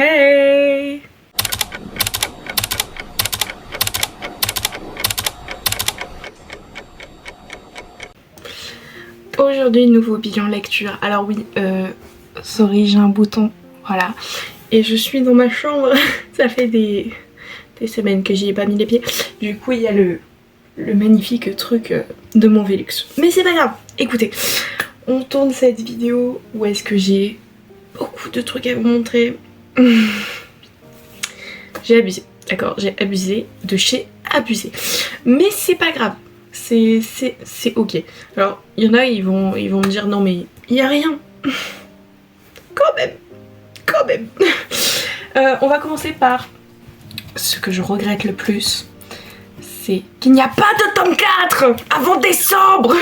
Hey! Aujourd'hui, nouveau bilan lecture. Alors oui, sorry, j'ai un bouton, voilà. Et je suis dans ma chambre, ça fait des semaines que j'y ai pas mis les pieds. Du coup, il y a le magnifique truc de mon Velux. Mais c'est pas grave, écoutez, on tourne cette vidéo où est-ce que j'ai beaucoup de trucs à vous montrer. J'ai abusé, d'accord, j'ai abusé de chez abusé. Mais c'est pas grave, c'est ok. Alors, il y en a, ils vont me dire non mais il y a rien. Quand même. On va commencer par ce que je regrette le plus. C'est qu'il n'y a pas de tome 4 avant décembre.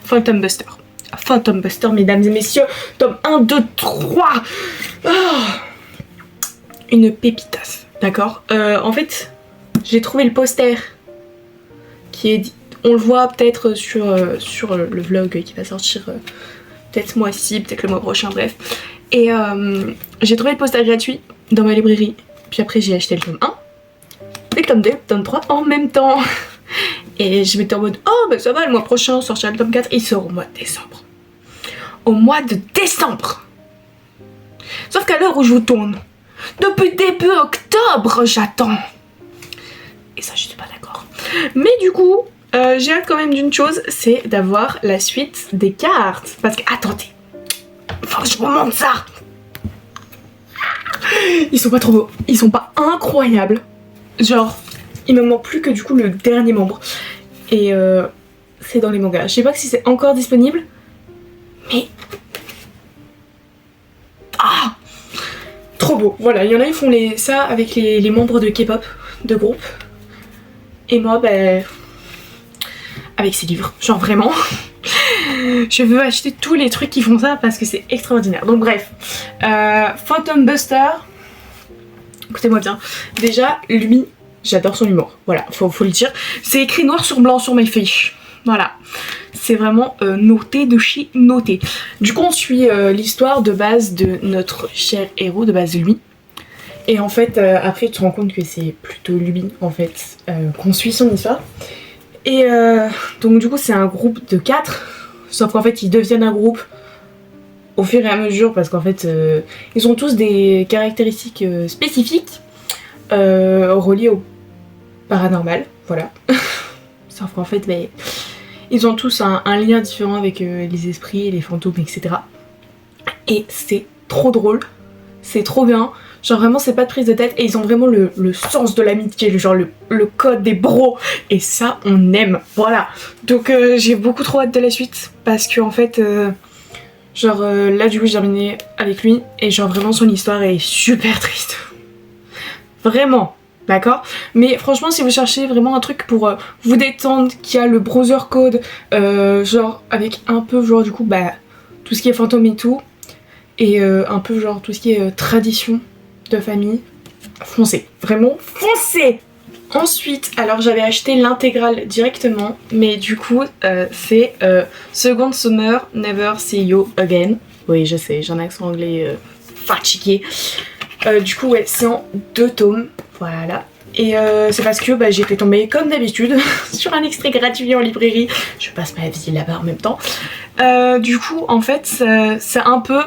Phantom Buster. Phantom Buster, mesdames et messieurs. Tome 1, 2, 3. Oh, une pépitasse, d'accord. En fait, j'ai trouvé le poster qui est... On le voit peut-être sur le vlog qui va sortir peut-être ce mois-ci, peut-être le mois prochain, bref. Et j'ai trouvé le poster gratuit dans ma librairie. Puis après j'ai acheté le tome 1 et le tome 2, le tome 3 en même temps. Et je m'étais en mode oh bah ça va, le mois prochain sortira le tome 4. Il sort au mois de décembre. Au mois de décembre. Sauf qu'à l'heure où je vous tourne, depuis début octobre j'attends. Et ça je suis pas d'accord. Mais du coup j'ai hâte quand même d'une chose, c'est d'avoir la suite des cartes. Parce que attendez, faut que je vous montre ça. Ils sont pas trop beaux, ils sont pas incroyables. Genre, il me manque plus que du coup le dernier membre. Et c'est dans les mangas. Je sais pas si c'est encore disponible, mais... Ah, trop beau. Voilà, il y en a, ils font ça avec les membres de K-pop, de groupe. Et moi, ben... avec ces livres, genre vraiment. Je veux acheter tous les trucs qui font ça parce que c'est extraordinaire. Donc bref, Phantom Buster, écoutez-moi bien. Déjà, lui, j'adore son humour. Voilà, faut le dire. C'est écrit noir sur blanc sur my fiche. Voilà, c'est vraiment noté de chez noté. Du coup, on suit l'histoire de base de notre cher héros, de base de lui. Et en fait, après, tu te rends compte que c'est plutôt lui, en fait, qu'on suit son histoire. Et donc du coup c'est un groupe de 4, sauf qu'en fait ils deviennent un groupe au fur et à mesure parce qu'en fait ils ont tous des caractéristiques spécifiques reliées au paranormal, voilà. Sauf qu'en fait bah, ils ont tous un lien différent avec les esprits, les fantômes, etc. Et c'est trop drôle, c'est trop bien. Genre vraiment c'est pas de prise de tête et ils ont vraiment le sens de l'amitié, genre le code des bros et ça on aime, voilà. Donc j'ai beaucoup trop hâte de la suite parce que en fait genre là du coup j'ai terminé avec lui et genre vraiment son histoire est super triste. Vraiment, d'accord. Mais franchement si vous cherchez vraiment un truc pour vous détendre, qui a le browser code genre avec un peu genre du coup bah tout ce qui est fantôme et tout et un peu genre tout ce qui est tradition de famille, foncez, vraiment foncez. Ensuite, alors j'avais acheté l'intégrale directement, mais du coup c'est Second Summer Never See You Again. Oui je sais, j'ai un accent anglais fatigué. Du coup ouais, c'est en 2 tomes, voilà. Et c'est parce que bah, j'étais tombée comme d'habitude sur un extrait gratuit en librairie. Je passe ma vie là-bas en même temps. Du coup en fait c'est un peu,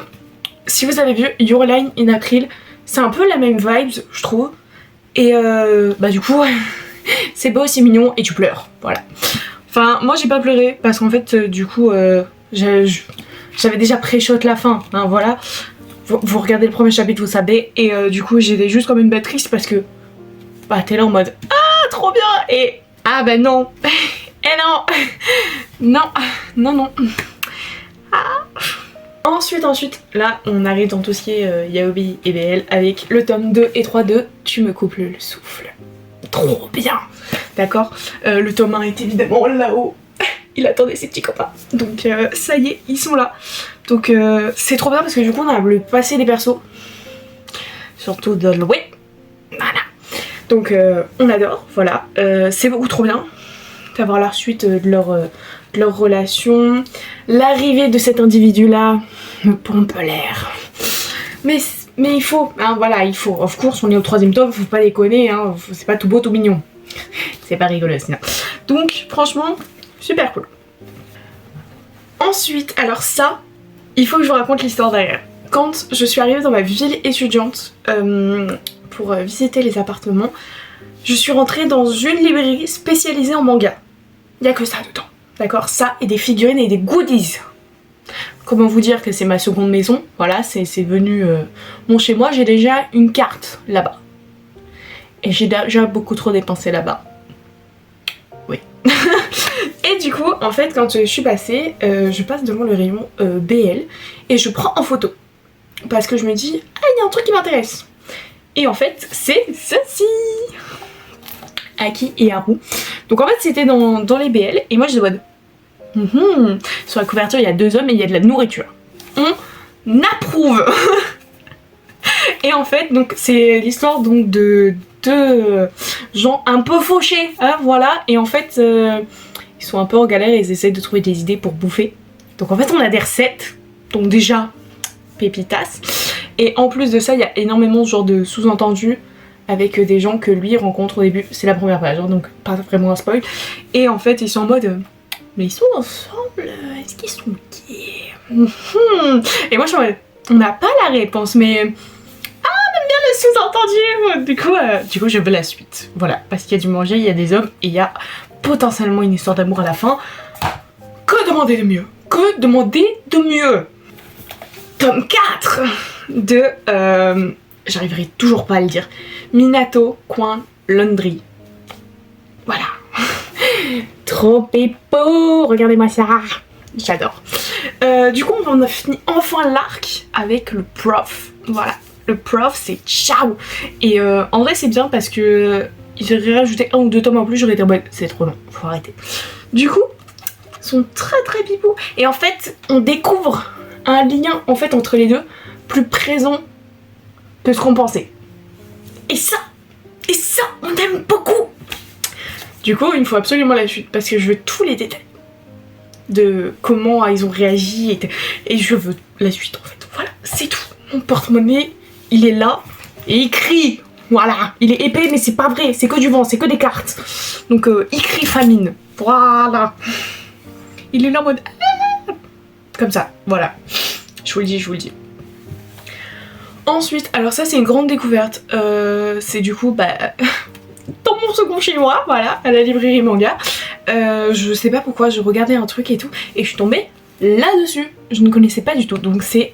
si vous avez vu Your Line in April, c'est un peu la même vibe, je trouve. Et bah du coup, c'est beau, c'est mignon et tu pleures, voilà. Enfin, moi j'ai pas pleuré parce qu'en fait, du coup, j'avais déjà pré-shot la fin, hein, voilà. Vous regardez le premier chapitre, vous savez. Et du coup, j'étais juste comme une bête triste parce que bah t'es là en mode ah trop bien et ah bah non et non. Ah. Ensuite, là on arrive dans tout ce qui est Yaobi et BL avec le tome 2 et 3 de Tu me coupes le souffle. Trop bien, d'accord. Le tome 1 est évidemment là-haut. Il attendait ses petits copains. Donc ça y est, ils sont là. Donc c'est trop bien parce que du coup on a le passé des persos. Surtout de Louis. Voilà. Donc on adore, voilà. C'est beaucoup trop bien d'avoir la suite de leur relation. L'arrivée de cet individu là me pompe l'air. Mais Mais il faut, hein, voilà, il faut. Of course, on est au 3e tome, faut pas déconner, hein, c'est pas tout beau, tout mignon. C'est pas rigolo sinon. Donc, franchement, super cool. Ensuite, alors ça, il faut que je vous raconte l'histoire derrière. Quand je suis arrivée dans ma ville étudiante pour visiter les appartements, je suis rentrée dans une librairie spécialisée en manga. Il y a que ça dedans, d'accord? Ça et des figurines et des goodies. Comment vous dire que c'est ma seconde maison? Voilà, c'est devenu mon chez moi. J'ai déjà une carte là-bas. Et j'ai déjà beaucoup trop dépensé là-bas. Oui. Et du coup, en fait, quand je suis passée, je passe devant le rayon BL et je prends en photo. Parce que je me dis, ah, il y a un truc qui m'intéresse. Et en fait, c'est ceci. Aki et Haru. Donc en fait, c'était dans les BL et moi je demande. Sur la couverture, il y a 2 hommes et il y a de la nourriture. On approuve. Et en fait, donc c'est l'histoire donc de 2 gens un peu fauchés, hein, voilà. Et en fait, ils sont un peu en galère et ils essayent de trouver des idées pour bouffer. Donc en fait, on a des recettes. Donc déjà, pépitas. Et en plus de ça, il y a énormément ce genre de sous-entendus avec des gens que lui rencontre au début. C'est la première page, hein, donc pas vraiment un spoil. Et en fait, ils sont en mode... mais ils sont ensemble, est-ce qu'ils sont gays? Et moi je suis en mode, on n'a pas la réponse, mais... ah, on aime bien le sous-entendu. Du coup je veux la suite. Voilà, parce qu'il y a du manger, il y a des hommes, et il y a potentiellement une histoire d'amour à la fin. Que demander de mieux? Que demander de mieux? Tome 4 de... j'arriverai toujours pas à le dire. Minato Coin Laundry. Voilà. Trop pépo, regardez-moi ça, j'adore. Du coup on a fini enfin l'arc avec le prof, voilà. Le prof c'est ciao. Et en vrai c'est bien parce que j'aurais rajouté 1 ou 2 tomes en plus, j'aurais été bonne, c'est trop long, faut arrêter. Du coup, ils sont très très pipous. Et en fait on découvre un lien en fait entre les deux plus présent que ce qu'on pensait. Et ça, on aime beaucoup. Du coup, il me faut absolument la suite parce que je veux tous les détails de comment ils ont réagi et je veux la suite en fait. Voilà, c'est tout. Mon porte-monnaie, il est là et il crie. Voilà, il est épais mais c'est pas vrai, c'est que du vent, c'est que des cartes. Donc il crie famine. Voilà. Il est là en mode... comme ça, voilà. Je vous le dis, je vous le dis. Ensuite, alors ça c'est une grande découverte. C'est du coup, dans mon second chez moi, voilà, à la librairie manga. Je sais pas pourquoi, je regardais un truc et tout, et je suis tombée là-dessus. Je ne connaissais pas du tout. Donc c'est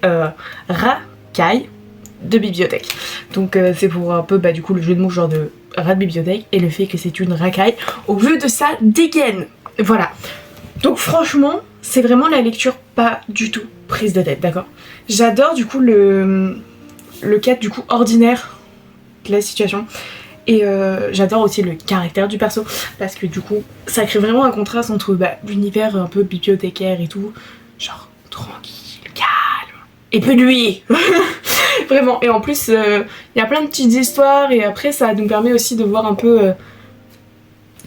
Rakai de bibliothèque. Donc c'est pour un peu, du coup, le jeu de mots genre de rat de bibliothèque et le fait que c'est une racaille au vu de sa dégaine. Voilà. Donc franchement, c'est vraiment la lecture pas du tout prise de tête, d'accord? J'adore du coup le cadre du coup ordinaire de la situation. Et j'adore aussi le caractère du perso parce que du coup ça crée vraiment un contraste entre l'univers un peu bibliothécaire et tout, genre tranquille, calme, et peu de lui. Vraiment, et en plus il y a plein de petites histoires et après ça nous permet aussi de voir un peu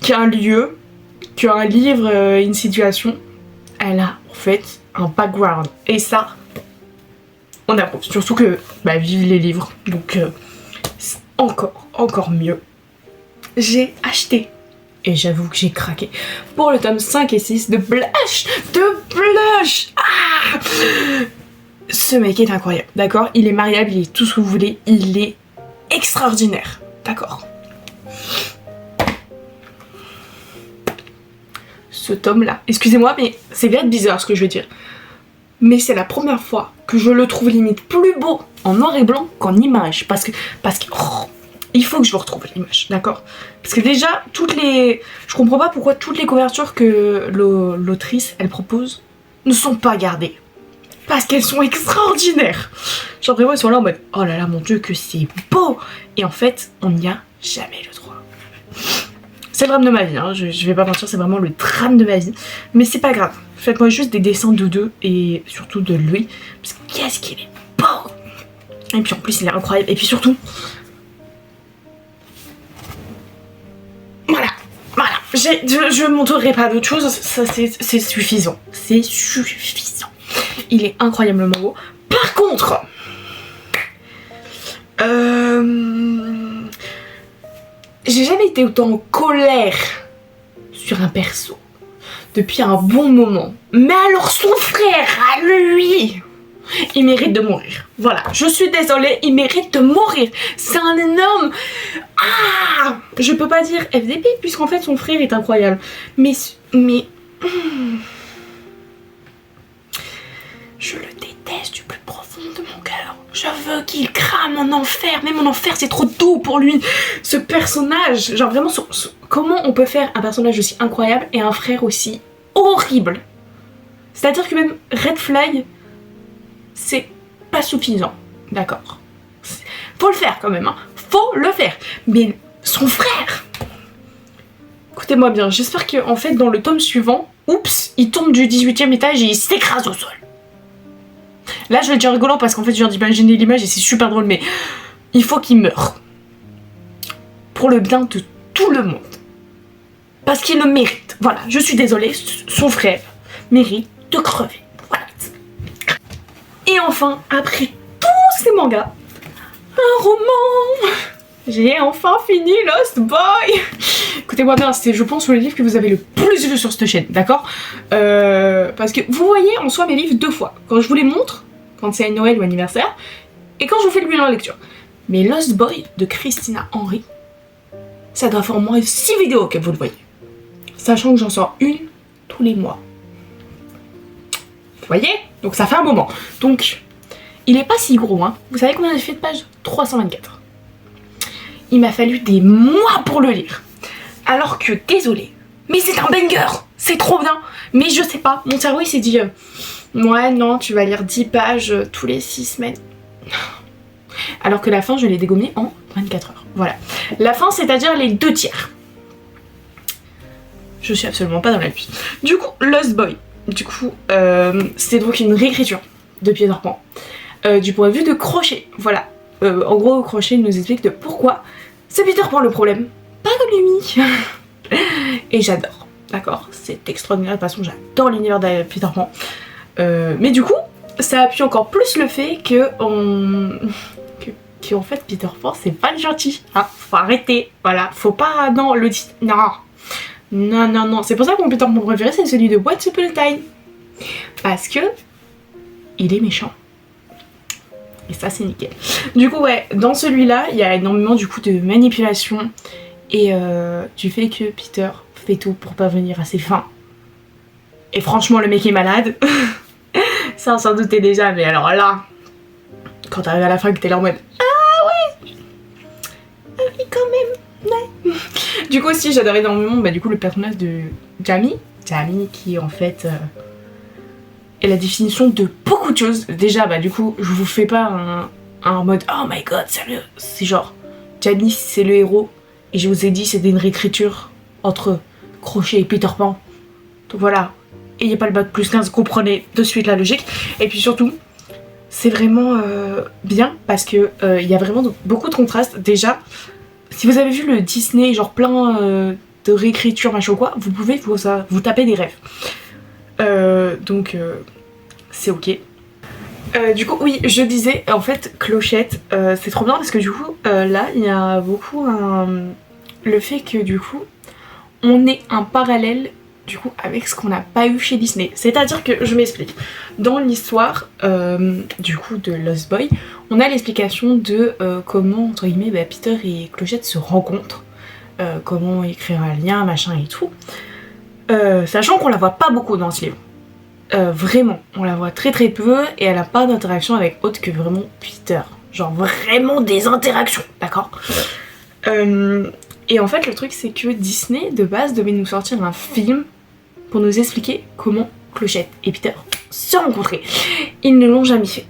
qu'il y a un lieu, qu'il y a un livre, une situation, elle a en fait un background et ça on approuve, surtout que vive les livres, donc encore mieux. J'ai acheté, et j'avoue que j'ai craqué, pour le tome 5 et 6 de Blush. Ah, ce mec est incroyable, d'accord? Il est mariable, il est tout ce que vous voulez, il est extraordinaire, d'accord? Ce tome-là, excusez-moi, mais c'est bien bizarre ce que je veux dire. Mais c'est la première fois que je le trouve limite plus beau en noir et blanc qu'en image. Parce que il faut que je vous retrouve l'image, d'accord? Parce que déjà, je comprends pas pourquoi toutes les couvertures que l'autrice, elle propose, ne sont pas gardées. Parce qu'elles sont extraordinaires. Genre vraiment, ils sont là en mode, oh là là, mon dieu, que c'est beau! Et en fait, on n'y a jamais le droit. C'est le drame de ma vie, hein. Je vais pas mentir, c'est vraiment le drame de ma vie. Mais c'est pas grave. Faites-moi juste des dessins de deux et surtout de lui. Parce que qu'est-ce qu'il est beau! Et puis en plus, il est incroyable. Et puis surtout... Voilà. Je ne montrerai pas d'autre chose. Ça, c'est suffisant. C'est suffisant. Il est incroyablement beau. Par contre... J'ai jamais été autant en colère sur un perso depuis un bon moment. Mais alors son frère, à lui, il mérite de mourir. Voilà, je suis désolée, il mérite de mourir. C'est un énorme... Ah, je peux pas dire FDP puisqu'en fait son frère est incroyable. Mais... Je le déteste du plus profond de mon cœur. Je veux qu'il crame en enfer. Même en enfer, c'est trop doux pour lui. Ce personnage, genre vraiment, comment on peut faire un personnage aussi incroyable et un frère aussi horrible? C'est-à-dire que même Red Flag, c'est pas suffisant. D'accord. Faut le faire quand même, hein. Faut le faire. Mais son frère... Écoutez-moi bien, j'espère qu'en fait, dans le tome suivant, oups, il tombe du 18e étage et il s'écrase au sol. Là, je le dis en rigolant parce qu'en fait, je viens d'imaginer l'image et c'est super drôle, mais il faut qu'il meure. Pour le bien de tout le monde. Parce qu'il le mérite. Voilà, je suis désolée, son frère mérite de crever. Voilà. Et enfin, après tous ces mangas, un roman. J'ai enfin fini Lost Boy. Écoutez-moi bien, c'est je pense le livre que vous avez le plus vu sur cette chaîne, d'accord? Parce que vous voyez en soi mes livres 2 fois. Quand je vous les montre, quand c'est à Noël ou anniversaire, et quand je vous fais le bilan de lecture. Mais Lost Boy de Christina Henry, ça doit faire au moins 6 vidéos que vous le voyez. Sachant que j'en sors une tous les mois. Vous voyez? Donc ça fait un moment. Donc, il est pas si gros, hein. Vous savez combien j'ai fait de pages? 324. Il m'a fallu des mois pour le lire. Alors que, désolé, mais c'est un banger. C'est trop bien. Mais je sais pas, mon cerveau il s'est dit ouais non, tu vas lire 10 pages tous les 6 semaines. Alors que la fin, je l'ai dégommée en 24 heures. Voilà. La fin, c'est-à-dire les 2 tiers. Je suis absolument pas dans la vie. Du coup, Lost Boy. Du coup, c'est donc une réécriture de Peter Pan. Du point de vue de Crochet. Voilà. En gros, Crochet nous explique de pourquoi c'est Peter Pan le problème. Pas comme lui. Et j'adore. D'accord, c'est extraordinaire. De toute façon, j'adore l'univers de Peter Pan. Mais du coup, ça appuie encore plus le fait que en fait Peter Pan c'est pas le gentil. Hein, faut arrêter. Voilà, faut pas. Non, le dit. Non. Non, non, non. C'est pour ça que mon Peter Pan préféré c'est celui de Once Upon a Time. Parce que il est méchant. Et ça c'est nickel. Du coup ouais, dans celui-là, il y a énormément du coup de manipulation et du fait que Peter fait tout pour parvenir à ses fins. Et franchement le mec est malade. Ça on s'en doutait déjà, mais alors là, quand t'arrives à la fin que t'es là en mode ah ouais, ah oui quand même, ouais. Du coup aussi j'adore énormément du coup le personnage de Jamie qui en fait est la définition de beaucoup de choses. Déjà du coup je vous fais pas un mode oh my god sérieux, c'est genre Jamie c'est le héros et je vous ai dit c'était une réécriture entre Crochet et Peter Pan. Donc voilà, et il n'y a pas le bac plus 15, comprenez de suite la logique. Et puis surtout c'est vraiment bien parce que il y a vraiment beaucoup de contrastes. Déjà si vous avez vu le Disney genre plein de réécriture machin ou quoi, vous pouvez vous taper des rêves. Donc c'est ok. Du coup oui je disais en fait Clochette c'est trop bien parce que du coup là il y a beaucoup le fait que du coup on ait un parallèle du coup avec ce qu'on n'a pas eu chez Disney. C'est à dire que je m'explique. Dans l'histoire du coup de Lost Boy, on a l'explication de comment entre guillemets Peter et Clochette se rencontrent, comment écrire un lien machin et tout, sachant qu'on la voit pas beaucoup dans ce livre. Vraiment, on la voit très très peu et elle a pas d'interaction avec autre que vraiment Peter. Genre vraiment des interactions, d'accord. Et en fait le truc c'est que Disney de base devait nous sortir un film pour nous expliquer comment Clochette et Peter se rencontraient. Ils ne l'ont jamais fait.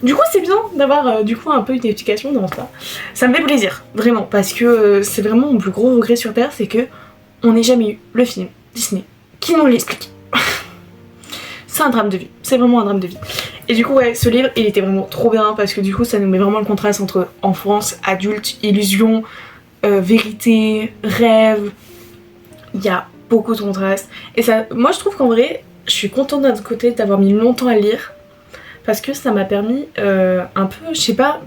Du coup c'est bien d'avoir du coup un peu une explication dans ça. Ça me fait plaisir, vraiment, parce que c'est vraiment mon plus gros regret sur Terre, c'est que on n'ait jamais eu le film Disney qui nous l'explique. C'est un drame de vie, c'est vraiment un drame de vie. Et du coup ouais, ce livre il était vraiment trop bien parce que du coup ça nous met vraiment le contraste entre enfance, adulte, illusion, vérité, rêve. Il y a beaucoup de contrastes. Et ça, moi je trouve qu'en vrai, je suis contente d'un côté d'avoir mis longtemps à lire parce que ça m'a permis un peu, je sais pas,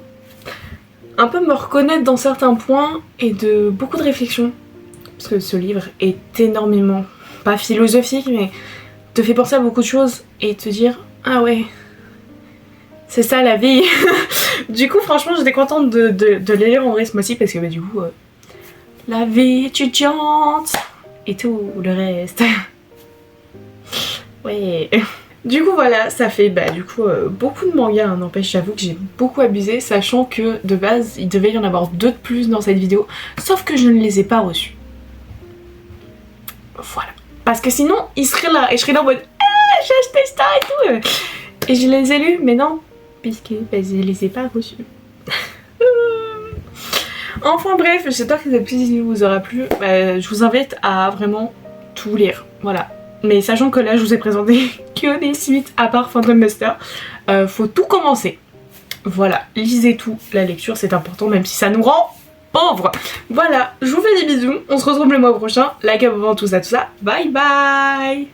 un peu me reconnaître dans certains points et de beaucoup de réflexion. Parce que ce livre est énormément, pas philosophique, mais te fait penser à beaucoup de choses et te dire ah ouais, c'est ça la vie. Du coup franchement j'étais contente de les lire en vrai ce mois-ci parce que bah, du coup la vie étudiante et tout le reste. Ouais. Du coup voilà, ça fait bah du coup beaucoup de mangas, hein, n'empêche, j'avoue que j'ai beaucoup abusé, sachant que de base il devait y en avoir 2 de plus dans cette vidéo, sauf que je ne les ai pas reçus. Voilà. Parce que sinon ils seraient là et je serais là en mode ah, j'ai acheté ça et tout. Et je les ai lus, mais non, puisque bah, je les ai pas reçus. Enfin bref, j'espère que cette petite vidéo vous aura plu. Je vous invite à vraiment tout lire, voilà. Mais sachant que là je vous ai présenté que des suites à part Phantom Buster, faut tout commencer. Voilà, lisez tout, la lecture c'est important même si ça nous rend pauvres. Voilà, je vous fais des bisous, on se retrouve le mois prochain, like, abonnez, tout ça, bye bye.